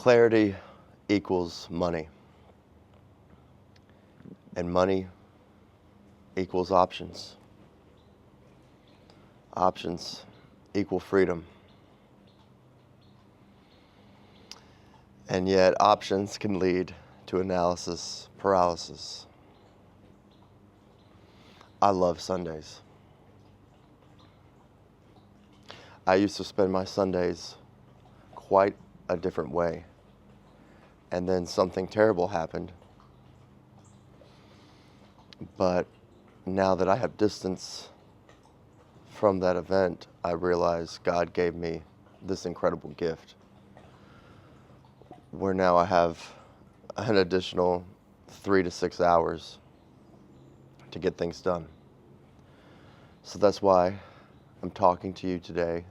Clarity equals money, and money equals options. Options equal freedom. And yet options can lead to analysis paralysis. I love Sundays. I used to spend my Sundays quite a different way. And then something terrible happened. But now that I have distance from that event, I realize God gave me this incredible gift, where now I have an additional 3 to 6 hours to get things done. So that's why I'm talking to you today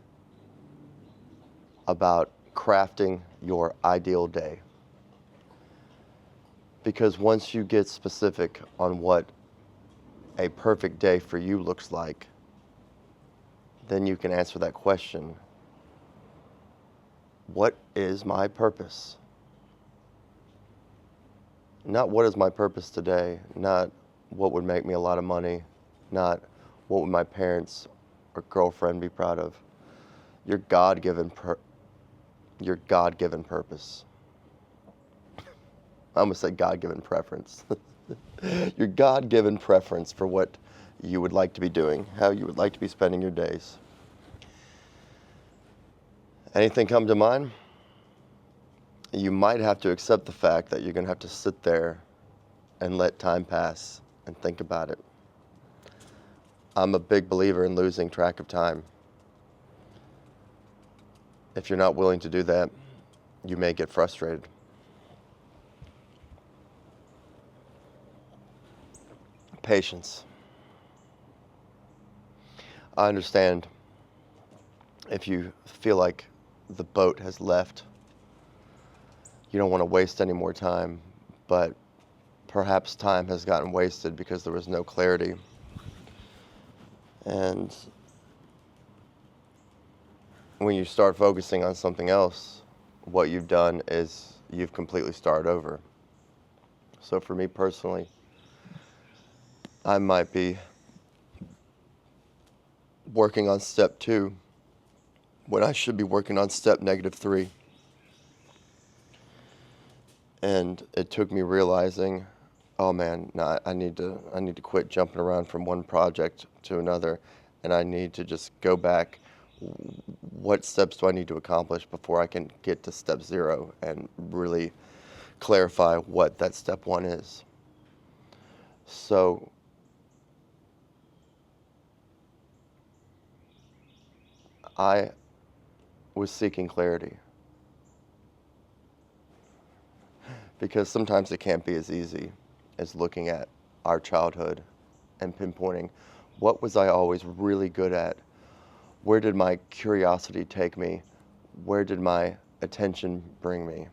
about crafting your ideal day. Because once you get specific on what a perfect day for you looks like, then you can answer that question. What is my purpose? Not what is my purpose today, not what would make me a lot of money, not what would my parents or girlfriend be proud of. Your God-given purpose. I almost said God-given preference. Your God-given preference for what you would like to be doing, how you would like to be spending your days. Anything come to mind? You might have to accept the fact that you're going to have to sit there and let time pass and think about it. I'm a big believer in losing track of time. If you're not willing to do that, you may get frustrated. Patience. I understand if you feel like the boat has left, you don't want to waste any more time, but perhaps time has gotten wasted because there was no clarity. And when you start focusing on something else, what you've done is you've completely started over. So for me personally, I might be working on step 2 when I should be working on step -3. And it took me realizing, oh man, no, I need to quit jumping around from one project to another, and I need to just go back. What steps do I need to accomplish before I can get to step 0 and really clarify what that step 1 is? So I was seeking clarity, because sometimes it can't be as easy as looking at our childhood and pinpointing, what was I always really good at? Where did my curiosity take me? Where did my attention bring me?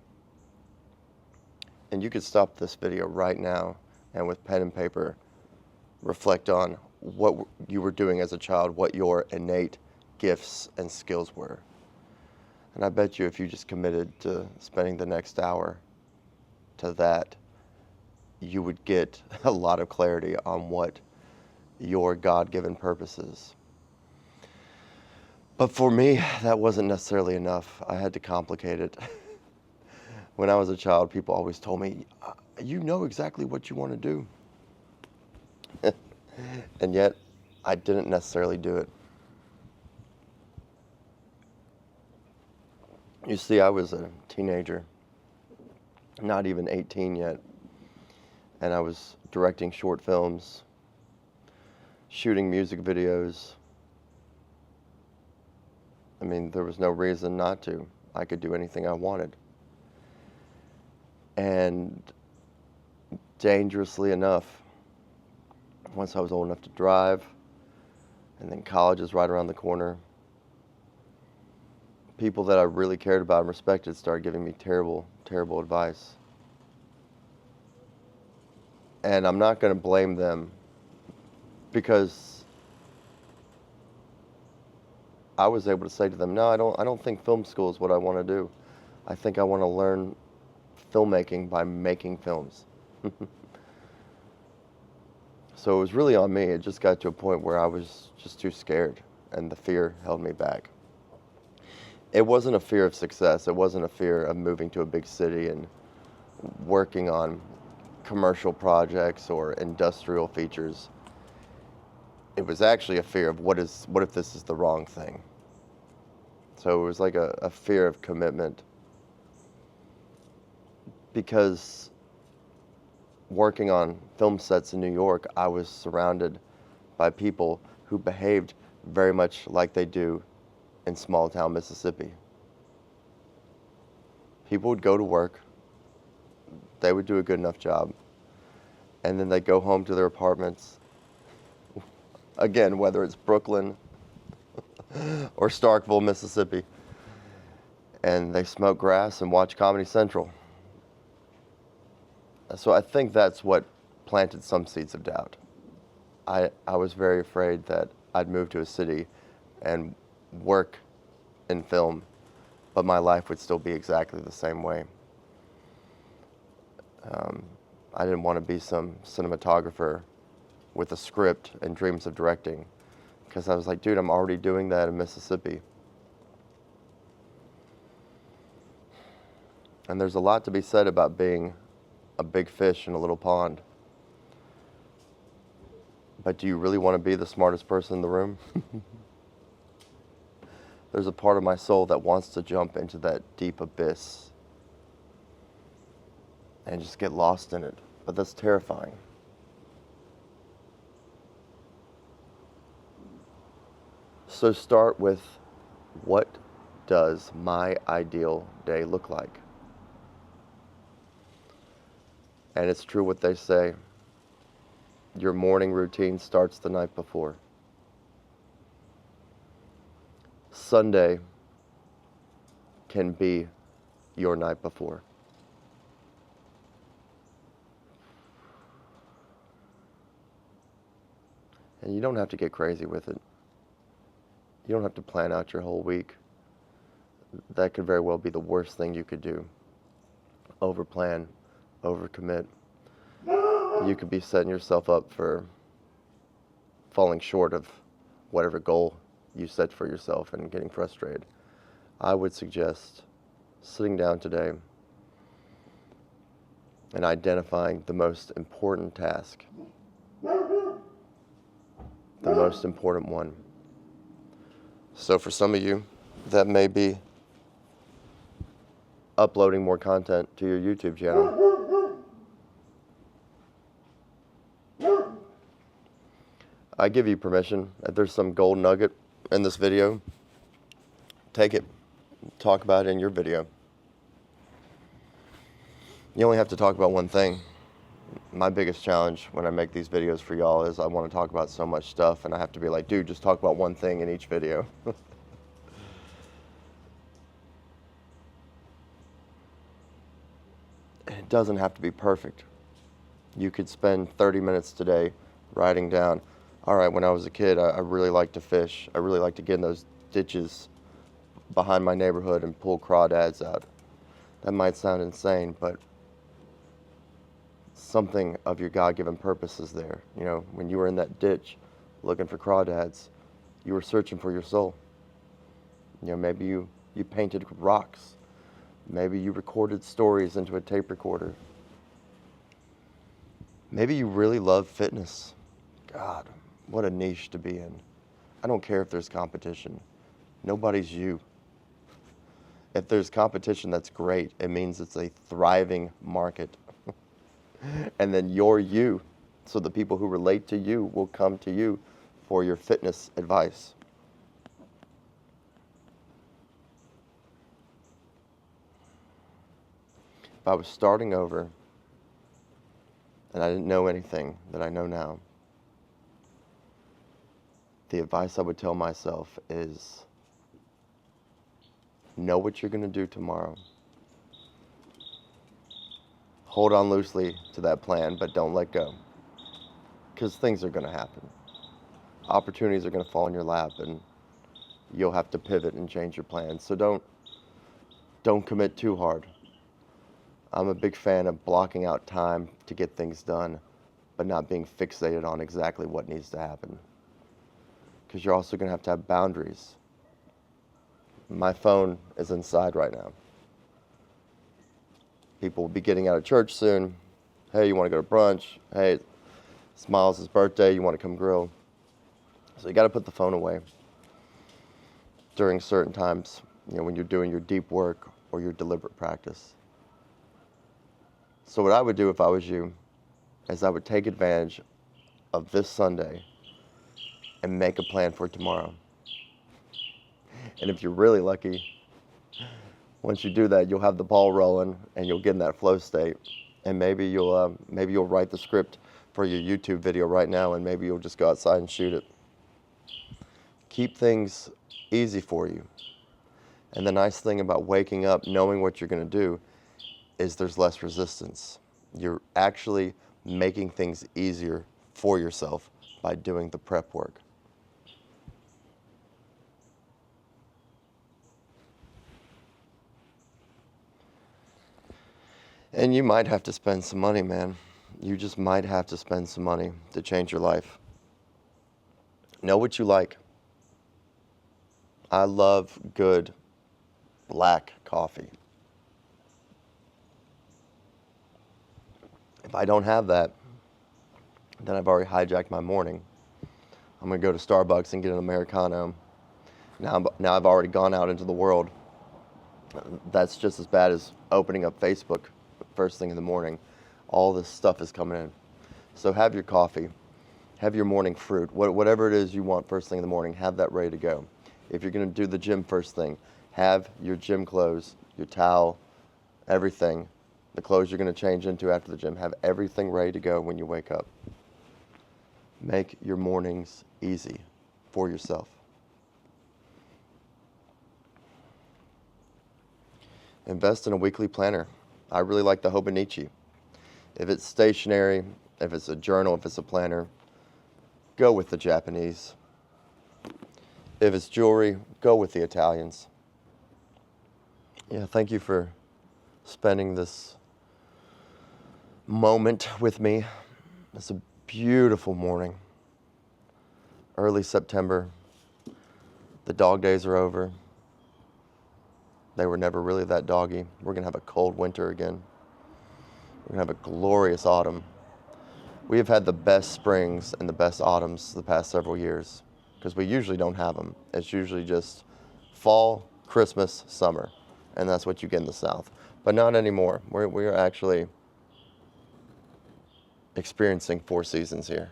And you could stop this video right now and with pen and paper, reflect on what you were doing as a child, what your innate gifts and skills were. And I bet you if you just committed to spending the next hour to that, you would get a lot of clarity on what your God-given purpose is. But for me, that wasn't necessarily enough. I had to complicate it. When I was a child, people always told me, you know exactly what you want to do. And yet, I didn't necessarily do it. You see, I was a teenager, not even 18 yet, and I was directing short films, shooting music videos. I mean, there was no reason not to. I could do anything I wanted. And dangerously enough, once I was old enough to drive, and then college is right around the corner, people that I really cared about and respected started giving me terrible, terrible advice. And I'm not going to blame them, because I was able to say to them, no, I don't think film school is what I want to do. I think I want to learn filmmaking by making films. So it was really on me. It just got to a point where I was just too scared, and the fear held me back. It wasn't a fear of success. It wasn't a fear of moving to a big city and working on commercial projects or industrial features. It was actually a fear of what if this is the wrong thing? So it was like a fear of commitment, because working on film sets in New York, I was surrounded by people who behaved very much like they do in small town Mississippi. People would go to work, they would do a good enough job, and then they'd go home to their apartments. Again, whether it's Brooklyn or Starkville, Mississippi, and they smoke grass and watch Comedy Central. So I think that's what planted some seeds of doubt. I was very afraid that I'd move to a city and work in film, but my life would still be exactly the same way. I didn't want to be some cinematographer with a script and dreams of directing, because I was like, dude, I'm already doing that in Mississippi. And there's a lot to be said about being a big fish in a little pond. But do you really want to be the smartest person in the room? There's a part of my soul that wants to jump into that deep abyss and just get lost in it. But that's terrifying. So start with, what does my ideal day look like? And it's true what they say. Your morning routine starts the night before. Sunday can be your night before. And you don't have to get crazy with it. You don't have to plan out your whole week. That could very well be the worst thing you could do. Overplan, overcommit. You could be setting yourself up for falling short of whatever goal you set for yourself and getting frustrated. I would suggest sitting down today and identifying the most important task, the most important one. So for some of you, that may be uploading more content to your YouTube channel. I give you permission. If there's some gold nugget in this video, take it. Talk about it in your video. You only have to talk about one thing. My biggest challenge when I make these videos for y'all is I want to talk about so much stuff, and I have to be like, dude, just talk about one thing in each video. It doesn't have to be perfect. You could spend 30 minutes today writing down, all right, when I was a kid, I really liked to fish. I really liked to get in those ditches behind my neighborhood and pull crawdads out. That might sound insane, but something of your God-given purpose is there. You know, when you were in that ditch looking for crawdads, you were searching for your soul. You know, maybe you painted rocks. Maybe you recorded stories into a tape recorder. Maybe you really love fitness. God, what a niche to be in. I don't care if there's competition. Nobody's you. If there's competition, that's great. It means it's a thriving market. And then you're you. So the people who relate to you will come to you for your fitness advice. If I was starting over and I didn't know anything that I know now, the advice I would tell myself is, know what you're going to do tomorrow. Hold on loosely to that plan, but don't let go. Because things are going to happen. Opportunities are going to fall in your lap, and you'll have to pivot and change your plans. So don't don't commit too hard. I'm a big fan of blocking out time to get things done, but not being fixated on exactly what needs to happen. Because you're also going to have boundaries. My phone is inside right now. People will be getting out of church soon. Hey, you want to go to brunch? Hey, it's Miles' birthday. You want to come grill? So you got to put the phone away during certain times, when you're doing your deep work or your deliberate practice. So what I would do if I was you is I would take advantage of this Sunday and make a plan for tomorrow. And if you're really lucky, once you do that, you'll have the ball rolling and you'll get in that flow state. And maybe you'll write the script for your YouTube video right now, and maybe you'll just go outside and shoot it. Keep things easy for you. And the nice thing about waking up knowing what you're going to do is there's less resistance. You're actually making things easier for yourself by doing the prep work. And you might have to spend some money, man. You just might have to spend some money to change your life. Know what you like. I love good black coffee. If I don't have that, then I've already hijacked my morning. I'm going to go to Starbucks and get an Americano. Now I've already gone out into the world. That's just as bad as opening up Facebook first thing in the morning. All this stuff is coming in. So have your coffee. Have your morning fruit. Whatever it is you want first thing in the morning, have that ready to go. If you're going to do the gym first thing, have your gym clothes, your towel, everything. The clothes you're going to change into after the gym. Have everything ready to go when you wake up. Make your mornings easy for yourself. Invest in a weekly planner. I really like the Hobonichi. If it's stationary, if it's a journal, if it's a planner, go with the Japanese. If it's jewelry, go with the Italians. Yeah, thank you for spending this moment with me. It's a beautiful morning. Early September. The dog days are over. They were never really that doggy. We're going to have a cold winter again. We're going to have a glorious autumn. We have had the best springs and the best autumns the past several years because we usually don't have them. It's usually just fall, Christmas, summer, and that's what you get in the South. But not anymore. We are actually experiencing 4 seasons here.